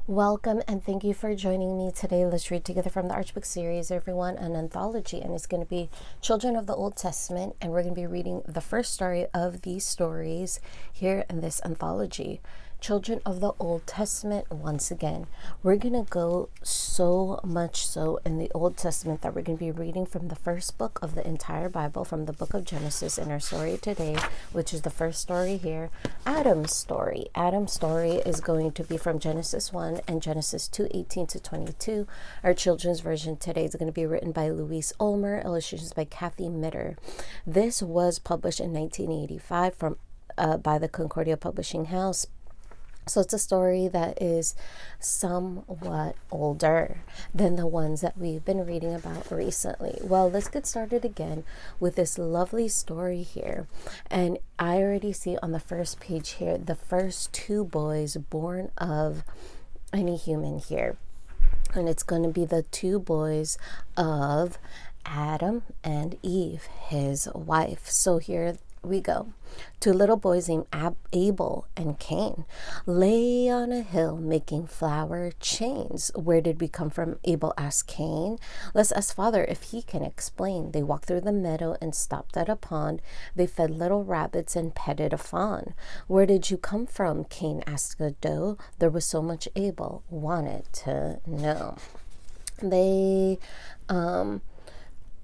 Welcome and thank you for joining me today. Let's read together from the Archbook series, everyone, an anthology, and it's going to be Children of the Old Testament, and we're going to be reading the first story of these stories here in this anthology. Children of the Old Testament. Once again, we're going to go so much so in the Old Testament that we're going to be reading from the first book of the entire Bible, from the book of Genesis, in our story today, which is the first story here, Adam's story. Adam's story is going to be from Genesis 1 and Genesis 2:18 to 22. Our children's version today is going to be written by Louise Ulmer, illustrations by Kathy Mitter. This was published in 1985 by the Concordia Publishing House. So it's a story that is somewhat older than the ones that we've been reading about recently. Well, let's get started again with this lovely story here. And I already see on the first page here, the first two boys born of any human here. And it's going to be the two boys of Adam and Eve, his wife. So here we go. Two little boys named Abel and Cain lay on a hill making flower chains. Where did we come from? Abel asked Cain. Let's ask Father if he can explain. They walked through the meadow and stopped at a pond. They fed little rabbits and petted a fawn. Where did you come from? Cain asked the doe. There was so much Abel wanted to know. They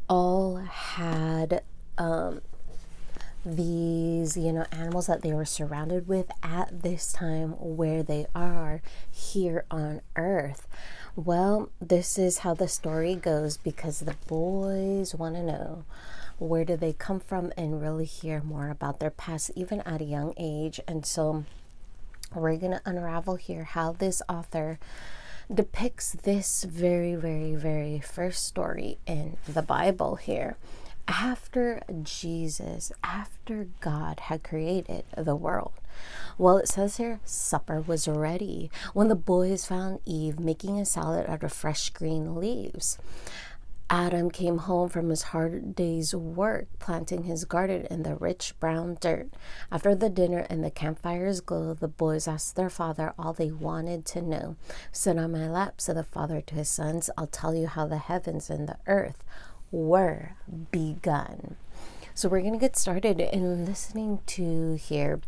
all had these animals that they were surrounded with at this time where they are here on earth. Well, this is how the story goes, because the boys want to know where do they come from and really hear more about their past, even at a young age. And so we're going to unravel here how this author depicts this very, very, very first story in the Bible here. After God had created the world. Well, it says here, supper was ready when the boys found Eve making a salad out of fresh green leaves. Adam came home from his hard day's work, planting his garden in the rich brown dirt. After the dinner and the campfire's glow, the boys asked their father all they wanted to know. Sit on my lap, said the father to his sons. I'll tell you how the heavens and the earth were begun. So we're going to get started in listening to here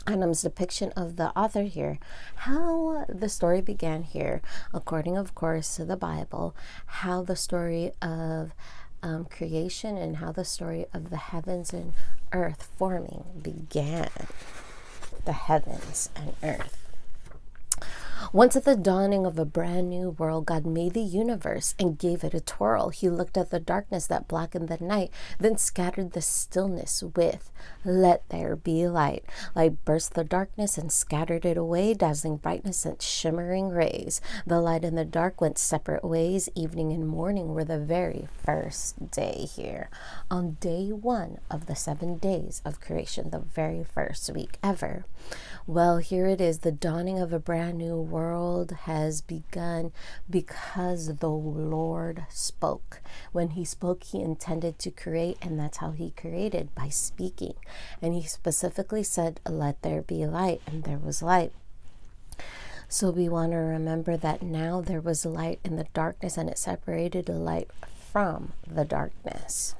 Adam's depiction of the author here, how the story began here, according, of course, to the Bible, how the story of creation and how the story of the heavens and earth forming began. The heavens and earth. Once at the dawning of a brand new world, God made the universe and gave it a twirl. He looked at the darkness that blackened the night, then scattered the stillness with, let there be light. Light burst the darkness and scattered it away. Dazzling brightness sent shimmering rays. The light and the dark went separate ways. Evening and morning were the very first day here. On day 1 of the 7 days of creation, the very first week ever. Well, here it is. The dawning of a brand new world has begun because the Lord spoke. When he spoke, he intended to create, and that's how he created, by speaking. And he specifically said, let there be light, and there was light. So we want to remember that now there was light in the darkness, and it separated the light from the darkness.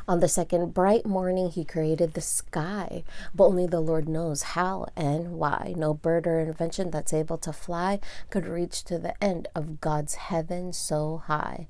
On the second bright morning, he created the sky, but only the Lord knows how and why. No bird or invention that's able to fly could reach to the end of God's heaven so high.